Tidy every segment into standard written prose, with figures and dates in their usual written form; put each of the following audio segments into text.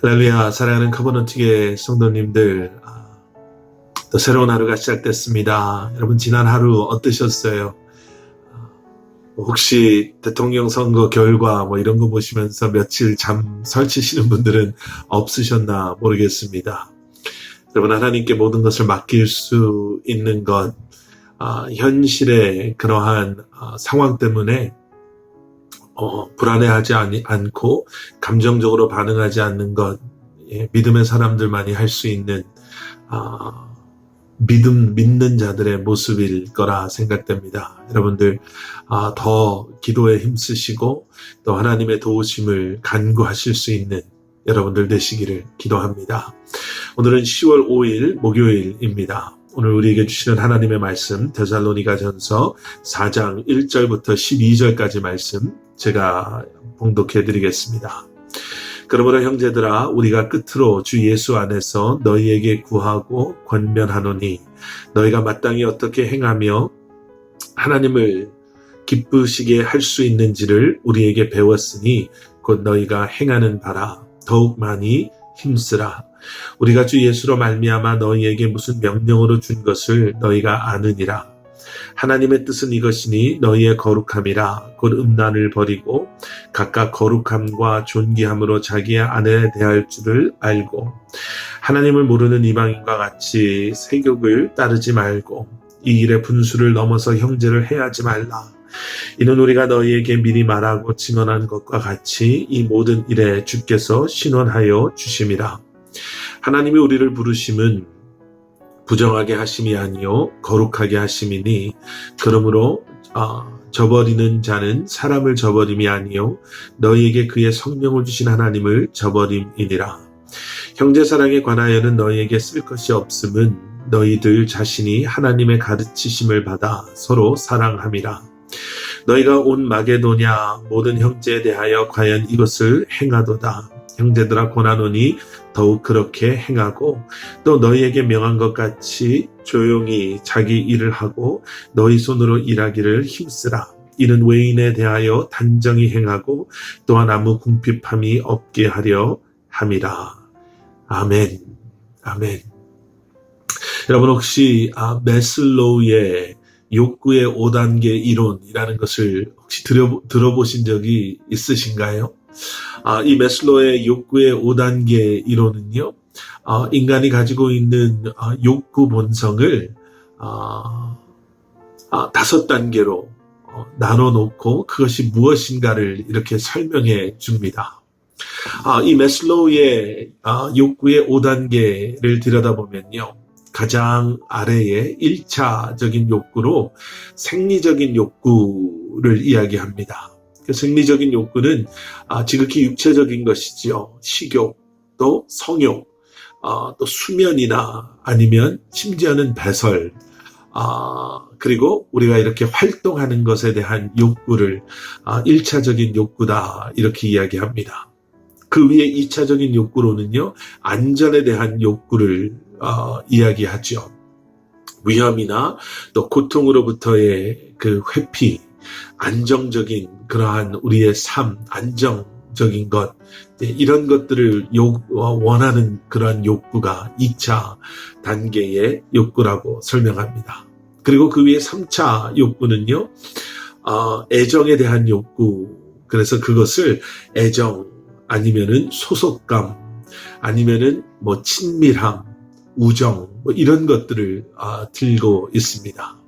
할렐루야. 사랑하는 커버넌트계 성도님들, 또 새로운 하루가 시작됐습니다. 여러분 지난 하루 어떠셨어요? 혹시 대통령 선거 결과 이런 거 보시면서 며칠 잠 설치시는 분들은 없으셨나 모르겠습니다. 여러분, 하나님께 모든 것을 맡길 수 있는 것, 현실의 그러한 상황 때문에 불안해하지 않고 감정적으로 반응하지 않는 것, 믿음의 사람들만이 할 수 있는 믿는 자들의 모습일 거라 생각됩니다. 여러분들 더 기도에 힘쓰시고 또 하나님의 도우심을 간구하실 수 있는 여러분들 되시기를 기도합니다. 오늘은 10월 5일 목요일입니다. 오늘 우리에게 주시는 하나님의 말씀, 데살로니가전서 4장 1절부터 12절까지 말씀 제가 봉독해 드리겠습니다. 그러므로 형제들아, 우리가 끝으로 주 예수 안에서 너희에게 구하고 권면하노니 너희가 마땅히 어떻게 행하며 하나님을 기쁘시게 할 수 있는지를 우리에게 배웠으니 곧 너희가 행하는 바라 더욱 많이 힘쓰라. 우리가 주 예수로 말미암아 너희에게 무슨 명령으로 준 것을 너희가 아느니라. 하나님의 뜻은 이것이니 너희의 거룩함이라. 곧 음란을 버리고 각각 거룩함과 존귀함으로 자기의 아내에 대할 줄을 알고 하나님을 모르는 이방인과 같이 세욕을 따르지 말고 이 일의 분수를 넘어서 형제를 해하지 말라. 이는 우리가 너희에게 미리 말하고 증언한 것과 같이 이 모든 일에 주께서 신원하여 주심이라. 하나님이 우리를 부르심은 부정하게 하심이 아니요 거룩하게 하심이니 그러므로 저버리는 자는 사람을 저버림이 아니요 너희에게 그의 성령을 주신 하나님을 저버림이니라. 형제 사랑에 관하여는 너희에게 쓸 것이 없음은 너희들 자신이 하나님의 가르치심을 받아 서로 사랑함이라. 너희가 온 마게도냐 모든 형제에 대하여 과연 이것을 행하도다. 형제들아 권하노니 더욱 그렇게 행하고 또 너희에게 명한 것 같이 조용히 자기 일을 하고 너희 손으로 일하기를 힘쓰라. 이는 외인에 대하여 단정히 행하고 또한 아무 궁핍함이 없게 하려 함이라. 아멘. 아멘. 여러분 혹시 매슬로우의 욕구의 5단계 이론이라는 것을 혹시 들어보신 적이 있으신가요? 이 매슬로우의 욕구의 5단계 이론은요, 인간이 가지고 있는 욕구 본성을 5단계로 나눠놓고 그것이 무엇인가를 이렇게 설명해 줍니다. 이 매슬로우의 욕구의 5단계를 들여다보면요, 가장 아래의 1차적인 욕구로 생리적인 욕구를 이야기합니다. 생리적인 욕구는 지극히 육체적인 것이지요. 식욕, 또 성욕, 또 수면이나 아니면 심지어는 배설, 그리고 우리가 이렇게 활동하는 것에 대한 욕구를 1차적인 욕구다 이렇게 이야기합니다. 그 위에 2차적인 욕구로는요, 안전에 대한 욕구를 이야기하죠. 위험이나 또 고통으로부터의 그 회피, 안정적인 그러한 우리의 삶, 안정적인 것, 이런 것들을 원하는 그러한 욕구가 2차 단계의 욕구라고 설명합니다. 그리고 그 위에 3차 욕구는요, 애정에 대한 욕구, 그래서 그것을 애정, 아니면은 소속감, 아니면은 친밀함, 우정, 이런 것들을 들고 있습니다.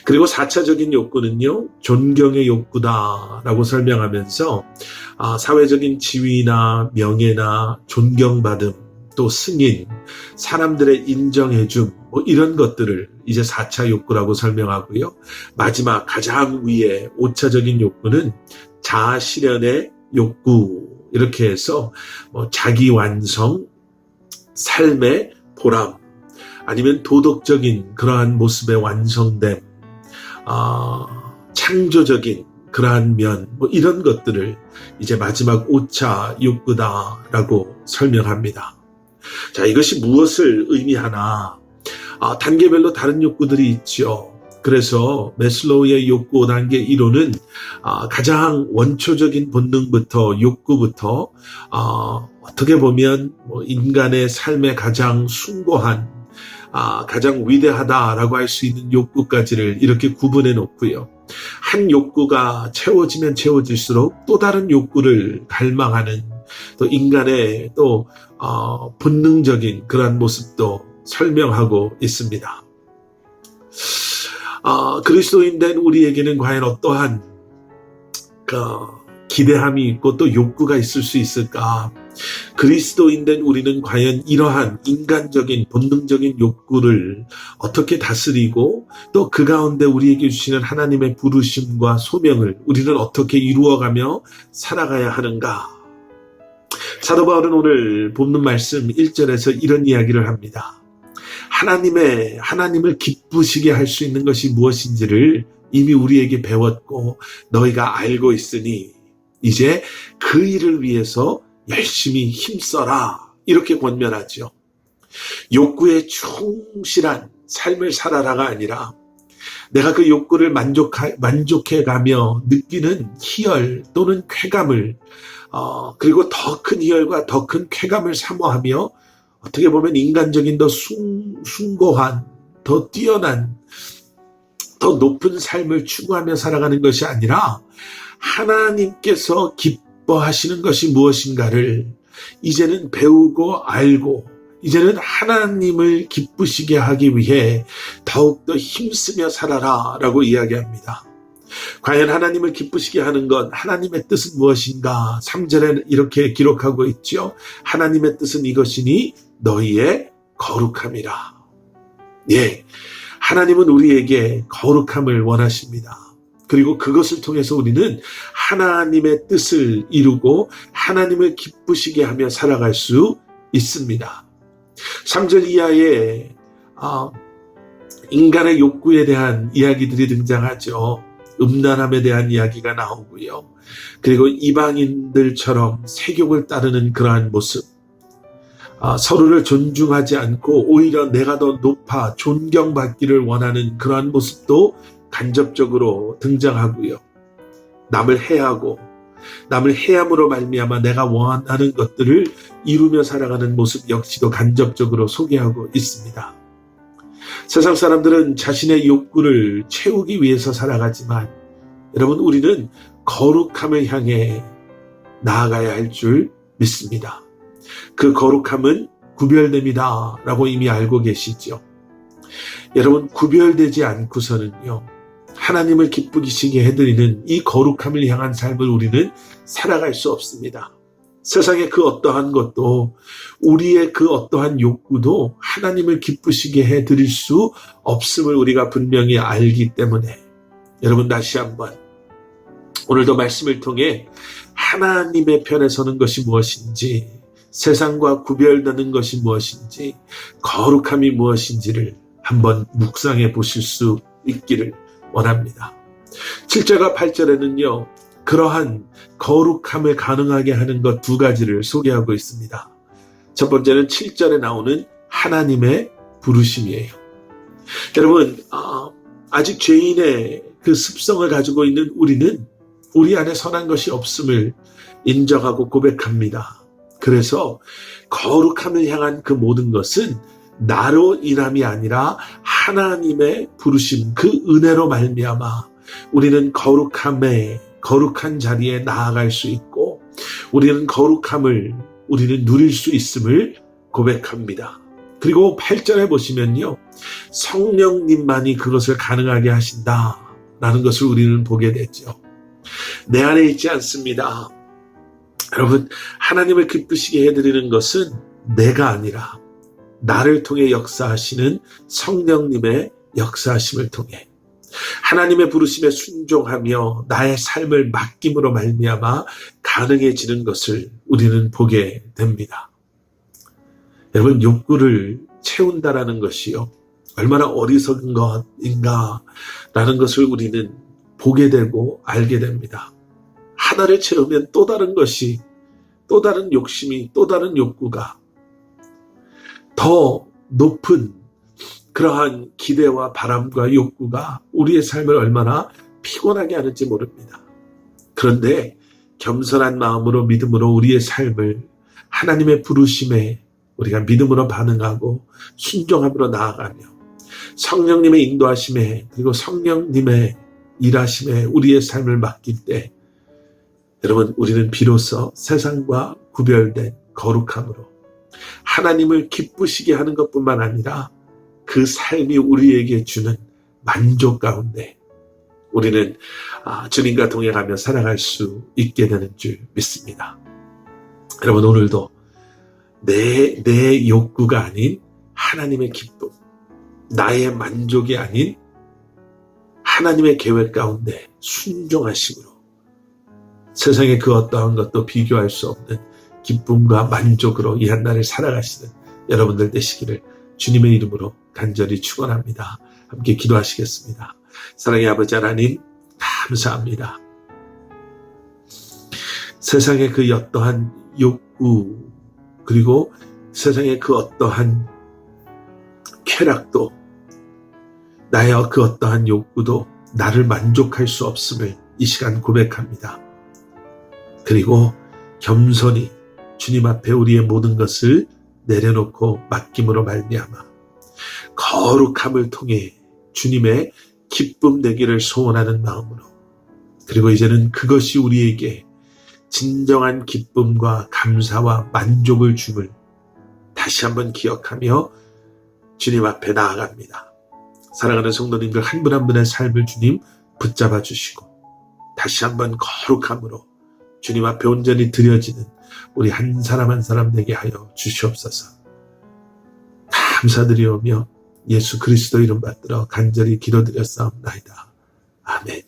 그리고 4차적인 욕구는요, 존경의 욕구다라고 설명하면서 사회적인 지위나 명예나 존경받음, 또 승인, 사람들의 인정해줌, 이런 것들을 이제 4차 욕구라고 설명하고요. 마지막 가장 위에 5차적인 욕구는 자아 실현의 욕구, 이렇게 해서 자기 완성, 삶의 보람, 아니면 도덕적인 그러한 모습의 완성됨, 창조적인 그러한 면, 이런 것들을 이제 마지막 5차 욕구다라고 설명합니다. 자, 이것이 무엇을 의미하나? 단계별로 다른 욕구들이 있죠. 그래서 매슬로우의 욕구 단계 1호는 가장 원초적인 본능부터 욕구부터 어떻게 보면 인간의 삶의 가장 숭고한 가장 위대하다라고 할 수 있는 욕구까지를 이렇게 구분해 놓고요. 한 욕구가 채워지면 채워질수록 또 다른 욕구를 갈망하는 또 인간의 또 본능적인 그러한 모습도 설명하고 있습니다. 그리스도인 된 우리에게는 과연 어떠한 기대함이 있고 또 욕구가 있을 수 있을까? 그리스도인 된 우리는 과연 이러한 인간적인 본능적인 욕구를 어떻게 다스리고 또 그 가운데 우리에게 주시는 하나님의 부르심과 소명을 우리는 어떻게 이루어가며 살아가야 하는가? 사도 바울은 오늘 본문 말씀 1절에서 이런 이야기를 합니다. 하나님을 기쁘시게 할 수 있는 것이 무엇인지를 이미 우리에게 배웠고 너희가 알고 있으니 이제 그 일을 위해서 열심히 힘써라. 이렇게 권면하죠. 욕구에 충실한 삶을 살아라가 아니라 내가 그 욕구를 만족해가며 느끼는 희열 또는 쾌감을 그리고 더 큰 희열과 더 큰 쾌감을 사모하며 어떻게 보면 인간적인 더 숭고한 더 뛰어난 더 높은 삶을 추구하며 살아가는 것이 아니라 하나님께서 기뻐하시는 것이 무엇인가를 이제는 배우고 알고 이제는 하나님을 기쁘시게 하기 위해 더욱더 힘쓰며 살아라 라고 이야기합니다. 과연 하나님을 기쁘시게 하는 것, 하나님의 뜻은 무엇인가? 3절에 이렇게 기록하고 있죠. 하나님의 뜻은 이것이니 너희의 거룩함이라. 예, 하나님은 우리에게 거룩함을 원하십니다. 그리고 그것을 통해서 우리는 하나님의 뜻을 이루고 하나님을 기쁘시게 하며 살아갈 수 있습니다. 3절 이하에 인간의 욕구에 대한 이야기들이 등장하죠. 음란함에 대한 이야기가 나오고요. 그리고 이방인들처럼 세욕을 따르는 그러한 모습, 서로를 존중하지 않고 오히려 내가 더 높아 존경받기를 원하는 그러한 모습도 간접적으로 등장하고요. 남을 해하고 남을 해함으로 말미암아 내가 원하는 것들을 이루며 살아가는 모습 역시도 간접적으로 소개하고 있습니다. 세상 사람들은 자신의 욕구를 채우기 위해서 살아가지만 여러분 우리는 거룩함을 향해 나아가야 할 줄 믿습니다. 그 거룩함은 구별됨이다 라고 이미 알고 계시죠. 여러분 구별되지 않고서는요 하나님을 기쁘시게 해드리는 이 거룩함을 향한 삶을 우리는 살아갈 수 없습니다. 세상의 그 어떠한 것도 우리의 그 어떠한 욕구도 하나님을 기쁘시게 해드릴 수 없음을 우리가 분명히 알기 때문에 여러분 다시 한번 오늘도 말씀을 통해 하나님의 편에 서는 것이 무엇인지 세상과 구별되는 것이 무엇인지 거룩함이 무엇인지를 한번 묵상해 보실 수 있기를 원합니다. 7절과 8절에는요. 그러한 거룩함을 가능하게 하는 것 두 가지를 소개하고 있습니다. 첫 번째는 7절에 나오는 하나님의 부르심이에요. 여러분 아직 죄인의 그 습성을 가지고 있는 우리는 우리 안에 선한 것이 없음을 인정하고 고백합니다. 그래서 거룩함을 향한 그 모든 것은 나로 인함이 아니라 하나님의 부르심, 그 은혜로 말미암아 우리는 거룩한 자리에 나아갈 수 있고 우리는 거룩함을 우리는 누릴 수 있음을 고백합니다. 그리고 8절에 보시면요. 성령님만이 그것을 가능하게 하신다라는 것을 우리는 보게 되죠. 내 안에 있지 않습니다. 여러분 하나님을 기쁘시게 해드리는 것은 내가 아니라 나를 통해 역사하시는 성령님의 역사하심을 통해 하나님의 부르심에 순종하며 나의 삶을 맡김으로 말미암아 가능해지는 것을 우리는 보게 됩니다. 여러분 욕구를 채운다라는 것이요 얼마나 어리석은 것인가라는 것을 우리는 보게 되고 알게 됩니다. 하나를 채우면 또 다른 것이 또 다른 욕심이 또 다른 욕구가 더 높은 그러한 기대와 바람과 욕구가 우리의 삶을 얼마나 피곤하게 하는지 모릅니다. 그런데 겸손한 마음으로 믿음으로 우리의 삶을 하나님의 부르심에 우리가 믿음으로 반응하고 순종함으로 나아가며 성령님의 인도하심에 그리고 성령님의 일하심에 우리의 삶을 맡길 때 여러분 우리는 비로소 세상과 구별된 거룩함으로 하나님을 기쁘시게 하는 것뿐만 아니라 그 삶이 우리에게 주는 만족 가운데 우리는 주님과 동행하며 살아갈 수 있게 되는 줄 믿습니다. 여러분 오늘도 내 욕구가 아닌 하나님의 기쁨, 나의 만족이 아닌 하나님의 계획 가운데 순종하심으로 세상의 그 어떠한 것도 비교할 수 없는 기쁨과 만족으로 이 한 날을 살아가시는 여러분들 되시기를 주님의 이름으로 간절히 축원합니다. 함께 기도하시겠습니다. 사랑의 아버지 하나님 감사합니다. 세상의 그 어떠한 욕구 그리고 세상의 그 어떠한 쾌락도 나의 그 어떠한 욕구도 나를 만족할 수 없음을 이 시간 고백합니다. 그리고 겸손히 주님 앞에 우리의 모든 것을 내려놓고 맡김으로 말미암아 거룩함을 통해 주님의 기쁨 되기를 소원하는 마음으로 그리고 이제는 그것이 우리에게 진정한 기쁨과 감사와 만족을 줌을 다시 한번 기억하며 주님 앞에 나아갑니다. 사랑하는 성도님들 한 분 한 분의 삶을 주님 붙잡아 주시고 다시 한번 거룩함으로 주님 앞에 온전히 드려지는 우리 한 사람 한 사람 되게 하여 주시옵소서. 감사드리오며 예수 그리스도 이름 받들어 간절히 기도드렸사옵나이다. 아멘.